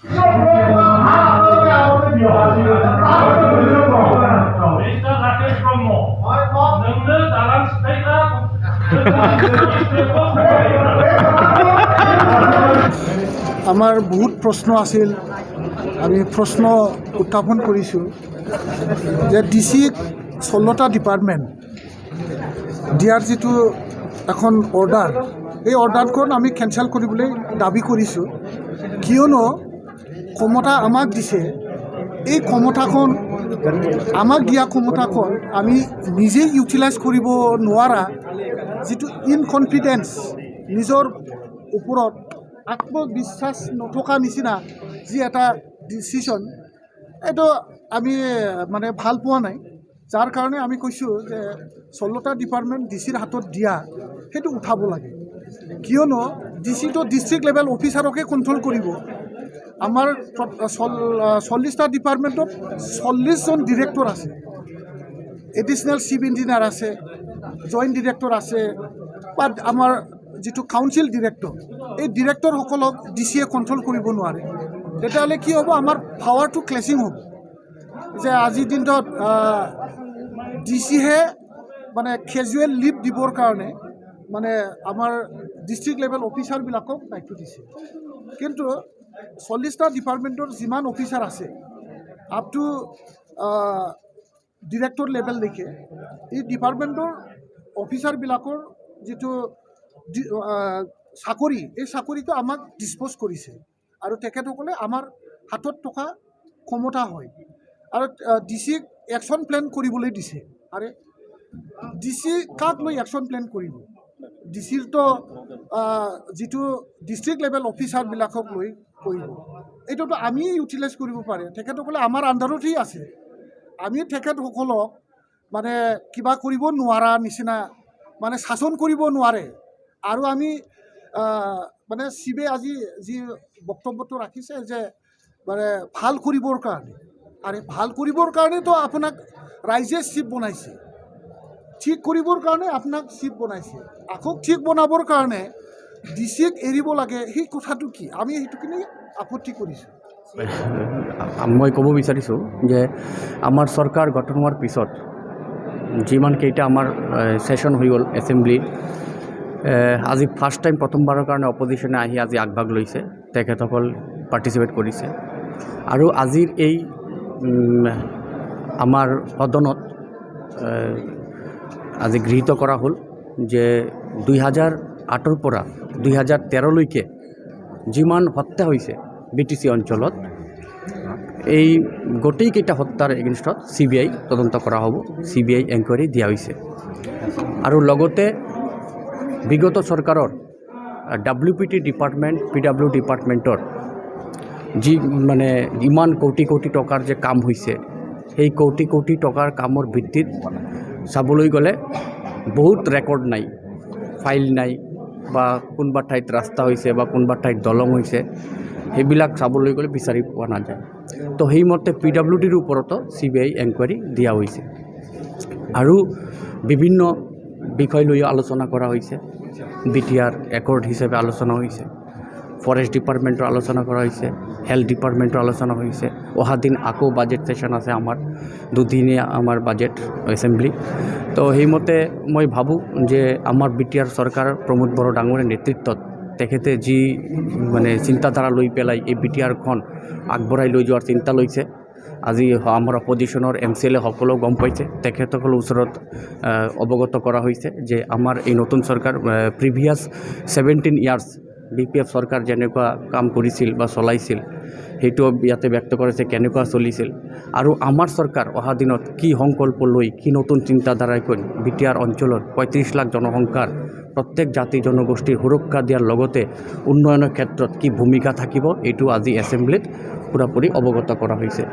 আমাৰ বহুত প্ৰশ্ন আছিল, আমি প্ৰশ্ন উত্থাপন কৰিছোঁ যে ডিচিক 16টা ডিপাৰ্টমেণ্ট দিয়াৰ যিটো এখন অৰ্ডাৰ, এই অৰ্ডাৰখন আমি কেঞ্চেল কৰিবলৈ দাবী কৰিছোঁ। কিয়নো ক্ষমতা আমাক দিছে, এই ক্ষমতাখন আমাক দিয়া ক্ষমতাখন আমি নিজেই ইউটিলাইজ কৰিব নোৱাৰা যিটো ইনকনফিডেন্স, নিজৰ ওপৰত আত্মবিশ্বাস নথকা নিচিনা যি এটা ডিচিশ্যন, এইটো আমি মানে ভাল পোৱা নাই। যাৰ কাৰণে আমি কৈছোঁ যে 16টা ডিপাৰ্টমেণ্ট ডিচিৰ হাতত দিয়া সেইটো উঠাব লাগে। কিয়নো ডিচিটো ডিষ্ট্ৰিক্ট লেভেল অফিচাৰকে কণ্ট্ৰল কৰিব। আমাৰ 40টা ডিপাৰ্টমেণ্টত 40জন ডিৰেক্টৰ আছে, এডিশ্যনেল চিফ ইঞ্জিনিয়াৰ আছে, জইণ্ট ডিৰেক্টৰ আছে, বা আমাৰ যিটো কাউন্সিল ডিৰেক্টৰ, এই ডিৰেক্টৰসকলক ডিচিয়ে কণ্ট্ৰল কৰিব নোৱাৰে। তেতিয়াহ'লে কি হ'ব, আমাৰ পাৱাৰটো ক্লেচিং হ'ব। যে আজিৰ দিনটোত ডিচিহে মানে কেজুৱেল লিভ দিবৰ কাৰণে মানে আমাৰ ডিষ্ট্ৰিক্ট লেভেল অফিচাৰবিলাকক দায়িত্ব দিছে। কিন্তু 40টা ডিপাৰ্টমেণ্টৰ যিমান অফিচাৰ আছে আপ টু ডিৰেক্টৰ লেভেললৈকে, এই ডিপাৰ্টমেণ্টৰ অফিচাৰবিলাকৰ যিটো চাকৰি, এই চাকৰিটো আমাক ডিছপ'জ কৰিছে আৰু তেখেতসকলে আমাৰ হাতত থকা ক্ষমতা হয় আৰু ডিচিক একশ্যন প্লেন কৰিবলৈ দিছে। আৰু ডিচি কাক লৈ একশ্যন প্লেন কৰিব? ডিচিৰতো যিটো ডিষ্ট্ৰিক্ট লেভেল অফিচাৰবিলাকক লৈ কৰিব। এইটোতো আমি ইউটিলাইজ কৰিব পাৰে, তেখেতসকলে আমাৰ আণ্ডাৰতেই আছে। আমি তেখেতসকলক মানে কিবা কৰিব নোৱাৰা নিচিনা, মানে শাসন কৰিব নোৱাৰে। আৰু আমি মানে চিবে আজি যি বক্তব্যটো ৰাখিছে যে মানে ভাল কৰিবৰ কাৰণে, আৰু ভাল কৰিবৰ কাৰণেতো আপোনাক ৰাইজে চিফ বনাইছে, ঠিক কৰিবৰ কাৰণে আপোনাক চিফ বনাইছে। আকৌ ঠিক বনাবৰ কাৰণে ডিচিক এৰিব লাগে, সেই কথাটো কি? আমি সেইটোখিনি আপত্তি কৰিছোঁ। মই ক'ব বিচাৰিছোঁ যে আমাৰ চৰকাৰ গঠন হোৱাৰ পিছত যিমানকেইটা আমাৰ ছেশ্যন হৈ গ'ল এছেম্বলি, আজি ফাৰ্ষ্ট টাইম প্ৰথমবাৰৰ কাৰণে অপজিশ্যনে আহি আজি আগভাগ লৈছে, তেখেতসকল পাৰ্টিচিপেট কৰিছে। আৰু আজিৰ এই আমাৰ সদনত আজি গৃহীত কৰা হ'ল যে 2008ৰ পৰা 2013লৈকে যিমান হত্যা হৈছে BTC অঞ্চলত, এই গোটেইকেইটা হত্যাৰ এগেইনষ্টত CBI তদন্ত কৰা হ'ব, CBI এনকুৱাৰী দিয়া হৈছে। আৰু লগতে বিগত চৰকাৰৰ WPT ডিপাৰ্টমেণ্ট, PW ডিপাৰ্টমেণ্টৰ যি মানে ইমান কোটি কোটি টকাৰ যে কাম হৈছে, সেই কোটি কোটি টকাৰ কামৰ ভিত্তিত চাবলৈ গ'লে বহুত ৰেকৰ্ড নাই, ফাইল নাই, বা কোনোবা ঠাইত ৰাস্তা হৈছে বা কোনোবা ঠাইত দলং হৈছে, সেইবিলাক চাবলৈ গ'লে বিচাৰি পোৱা নাযায়। তো সেইমতে PWDৰ ওপৰতো CBI এনকুৱাৰী দিয়া হৈছে। আৰু বিভিন্ন বিষয় লৈ আলোচনা কৰা হৈছে। BTR একৰ্ড হিচাপে আলোচনা হৈছে, ফৰেষ্ট ডিপাৰ্টমেণ্টৰ আলোচনা কৰা হৈছে, হেল্থ ডিপাৰ্টমেণ্টৰ আলোচনা হৈছে। অহা দিন আকৌ বাজেট ছেশ্যন আছে আমাৰ, দুদিনীয়া আমাৰ বাজেট এছেম্বলি। তো সেইমতে মই ভাবোঁ যে আমাৰ BTR চৰকাৰ প্ৰমোদ বড়ো ডাঙৰীয়াৰ নেতৃত্বত তেখেতে যি মানে চিন্তাধাৰা লৈ পেলাই এই BTRখন আগবঢ়াই লৈ যোৱাৰ চিন্তা লৈছে, আজি আমাৰ অপজিশ্যনৰ MCLA সকলেও গম পাইছে, তেখেতসকলৰ ওচৰত অৱগত কৰা হৈছে যে আমাৰ এই নতুন চৰকাৰ প্ৰিভিয়াছ 17 ইয়াৰ্ছ BPF চৰকাৰ যেনেকুৱা কাম কৰিছিল বা চলাইছিল, সেইটো ইয়াতে ব্যক্ত কৰিছে কেনেকুৱা চলিছিল। আৰু আমাৰ চৰকাৰ অহা দিনত কি সংকল্প লৈ, কি নতুন চিন্তাধাৰাই কৈ BTR অঞ্চলত 35 লাখ জনসংখ্যাৰ প্ৰত্যেক জাতি জনগোষ্ঠীৰ সুৰক্ষা দিয়াৰ লগতে উন্নয়নৰ ক্ষেত্ৰত কি ভূমিকা থাকিব, এইটো আজি এছেম্বলিত পুৰাপুৰি অৱগত কৰা হৈছে।